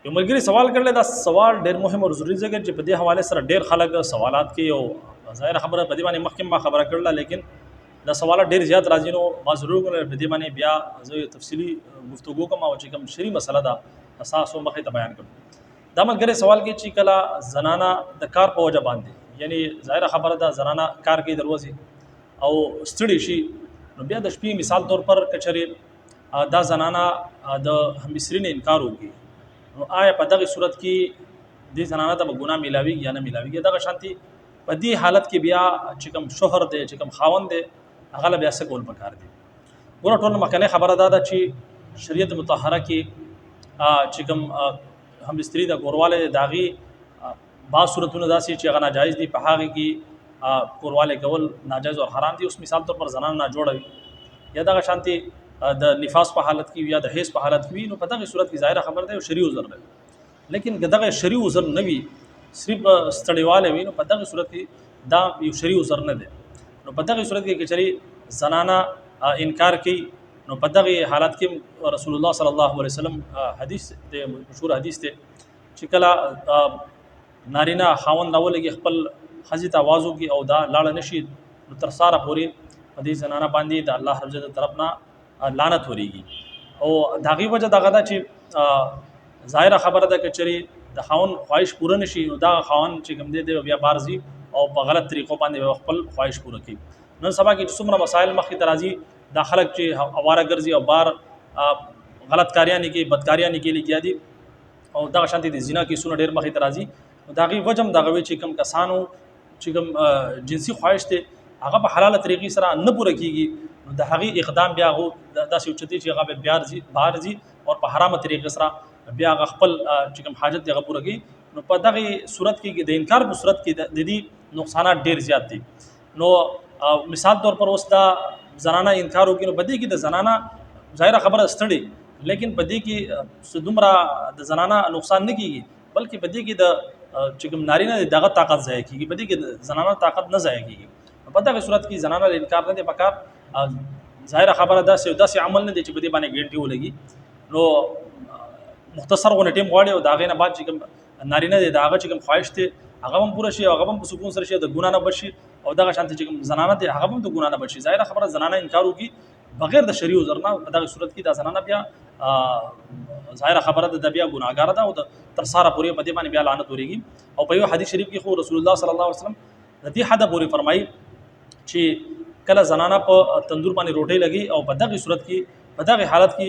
یو ملګری سوال کړل، دا سوال ډېر مهم او ضروري ځکه چې په دې حواله سره ډېر خلک سوالات کوي او ظاهر خبره په دې باندې مخکې ما خبره کړله، لیکن دا سوالات ډېر زیات راځي نو ما ضرور کړل په دې باندې بیا زه تفصیلی گفتگو کوم او چې کوم شری مسله ده اساس او مخې ته بیان کړم. دا ملګری سوال کوي چې کله زنانه د کار په وجه باندې یعنی ظاهر خبره ده زنانه کار کوي دروازه او ستړي شي نو بیا د شپې مثال طور پر کچري دا زنانه د همسرین انکار وکړي نو آیا په دغه صورت کې د زنانه ته ګناه ملاويږي یا نه ملاويږي؟ دغه شانتي په دې حالت کې بیا چې کوم شوهر دی چې کوم خاوند دی هغه بیا څه کول پکار دی؟ ګوره ټول مکنه خبره ده چې شریعت مطهره کې چې کوم هم استری د کورواله داغي با صورتونه داسي چې هغه ناجایز دي په هغه کې کورواله کول ناجایز او حرام دي. اوس مثال طور پر زنان نه جوړوي یا دغه شانتي د نفاس په حالت کې یا د حیض په حالت کې نو په دغه صورت کې ظاهر خبر ده او شریع عذر ده، لیکن دغه شریع عذر نه وي صرف ستړیواله وي نو په دغه صورت کې دا یو شریع عذر نه ده. نو په دغه صورت کې چې زنانه انکار کوي نو په دغه حالت کې رسول الله صلی الله علیه وسلم حدیث د مشهور حدیث ته چې کله نارینه خاوند راولږي خپل خزي ته आवाज وکي او دا لاړ نشي نو تر ساره پوری په دې زنانه باندې د الله رب عزت طرف نه لعنت وريږي او داغي وجه دغه دا چې ظاهر خبره ده کچري د خاون خواهش پوره نشي نو دا خاون چې کوم دی بیا بارزي او په غلط طریقو باندې خپل خواهش پوره کوي. نن سبا کې څومره مسائل مخې ترازی دا خلک چې اواره ګرځي او بار غلط کاریان کې بدکاریان کې لګیا دي او دا شانتي د زنا کې سونه ډېر مخې ترازی داغي وجم دغه چې کوم کسانو چې کوم جنسي خواهش ته هغه په حلاله طریقې سره نه پوره کیږي نو د هغه اقدام بیا غو داسې چتي چې هغه بهر زی او په حرامه طریقې سره بیا خپل چې کوم حاجت دی هغه پوره کوي نو په دغه صورت کې د انکار په صورت کې د دې نقصانات ډېر زیات دي. نو مثال طور پر اوس دا زنانه انکار وکړي نو بده کې د زنانه ظاهر خبره ستړي لیکن بده کې دومره د زنانه نقصان نه کیږي بلکې بده کې د چې کوم نارینه دغه طاقت ضایع کیږي بده کې زنانه طاقت نه ضایع کیږي. په دغه صورت کې زنانه انکار نه دی پکار ظاهر خبره داسې عمل نه دی چې بده باندې ګنټي ولګي نو مختصر غو ټیم غواړي او داغه نه بعد چې کوم نارینه دی داغه چې کوم خواهش ته هغه هم پوره شي هغه هم په سکون سره شي د ګنا نه بشي او دغه شانتي چې کوم زنانه دی هغه هم د ګنا نه بشي. ظاهر خبره زنانه انکار وکي بغیر د شریع عذر نه په دغه صورت کې د زنانه بیا ظاهر خبره د بیا ګناګار ده او تر ساره پوری په دې باندې بیا لعنت وريږي. او په یو حدیث شریف کې خو رسول الله صلی الله علیه وسلم د دې حد پوری فرمایي چې کله زنانه په تندور باندې روټي لګي او په دغه صورت کې په دغه حالت کې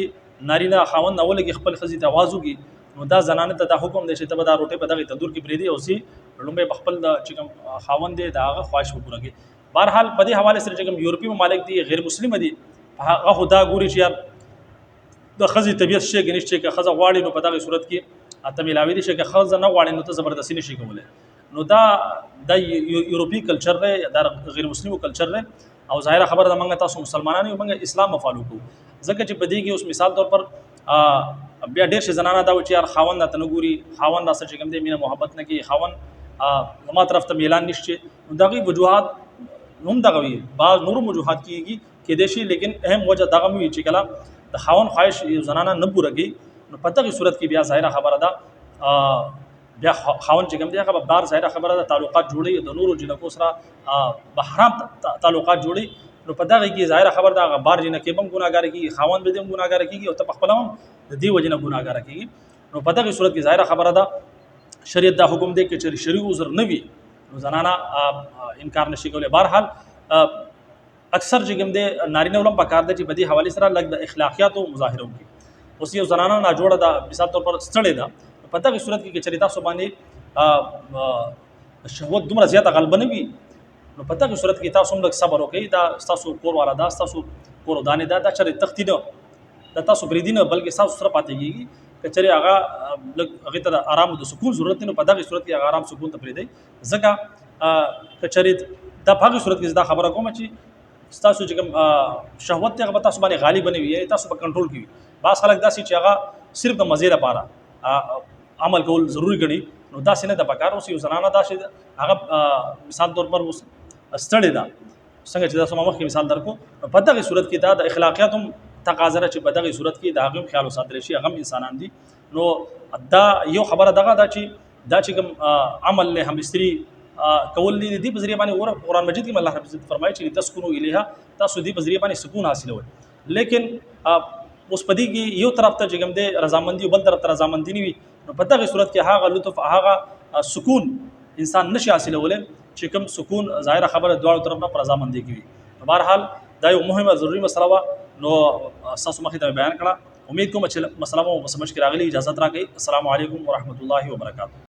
نارینه خاوند اولګي خپل خزي ته आवाज وکي نو دا زنانه ته د حکم دی چې ته به دا روټي په دغه تندور کې پریدي او سي لومبه خپل د چې کوم خاوند دی داغه خواهش پوره کوي. بهرحال په دې حواله سره چې کوم یورپی ممالک دي غیر مسلمان دي هغه خدا ګوري چې یار د خزي طبيعت شي کې نشته کې خزه غواړي نو په دغه صورت کې اته ملاوي دي چې خزه نه غواړي نو ته زبردستی نشي کولای نو دا د یورپی کلچر دی دا غیر مسلمو کلچر دی او ظاهر خبره د منګه تاسو مسلمانانو یو منګه اسلام فالو کو ځکه چې بدی کې اوس مثال طور پر بیا ډېر شي زنانه دا و چې یار خاوند ته نه ګوري خاوند سره چې کوم دی مینه محبت نه کوي خاوند زما طرف ته میلان نشته دغه وجوهات هم دغه وي بعض نور وجوهات کیږي کې د شي لیکن اهم وجه دغه وي چې کله د خاوند خواهش یو زنانه نه پوره کوي نو په دغه صورت کې بیا ظاهر خبره ده بیا خاوند چې کوم دی هغه بار ظاهر خبره ده تعلقات جوړي د نورو جنکو سره بحرام تعلقات جوړي نو په دغه کې ظاهر خبر ده بار جنہ کې بم ګناګار کیږي خاوند به دم ګناګار کیږي او ته خپل هم د دې وجنه ګناګار کیږي نو په دغه صورت کې ظاهر خبره ده شریعت دا حکم دی چې شریع عذر نه وي نو زنانه انکار نشي کولای. بهرحال اکثر چې کوم دی نارینه ولم پکار دی چې په دې حواله سره لګ د اخلاقیات او مظاهره وکړي اوس یو زنانه نه جوړه ده مثال طور پر ستړي ده په دغه صورت کې چې چریتا سو باندې شهوت دومره زیاته غلبه نه وي نو په دغه صورت کې تاسو هم صبر وکړئ دا تاسو کور والا دا تاسو کور دانه دا چرې تختی نه دا تاسو بریدینه بلکې تاسو سره پاتې کیږي کچري هغه ته آرام او د سکون ضرورت نه په دغه صورت کې هغه آرام سکون ته پریدي ځکه کچري دا په هغه صورت کې دا خبره کوم چې تاسو چې کوم شهوت ته هغه تاسو باندې غالب نه وي تاسو په کنټرول کې بعض خلک داسې چې هغه صرف د مزه لپاره عمل کول ضروری ګڼي نو داسې نه د پکار اوس یو زنانه داسې هغه مثال طور پر ستړي ده څنګه چې تاسو مخکې مثال درکو په دغه صورت کې دا د اخلاقیات هم تقاضا چې په دغه صورت کې دا هم خیال وساتل شي هغه انسانان دي نو دا یو خبره دغه دا چې کوم عمل له هم استری کول دي په ذریعہ باندې قرآن مجید کې الله رب عزت فرمایي چې تسكنوا الیها تاسو دې په ذریعہ باندې سکون حاصلوي. لیکن اوس پدې کې یو طرف ته چې کوم دې رضامندي او بل طرف ته رضامندي نه وي نو په دغه صورت کې هغه لطف هغه سکون انسان نشي حاصلولی چې کوم سکون ظاهره خبره دواړو طرف نه پر رضامندي کې وي. په هر حال دا یو مهمه ضروري مسله وه نو تاسو مخې ته بیان کړه. امید کوم چې مسله مو سمجھ کې راغلی. اجازه راکړئ. السلام علیکم ورحمۃ اللہ وبرکاتہ.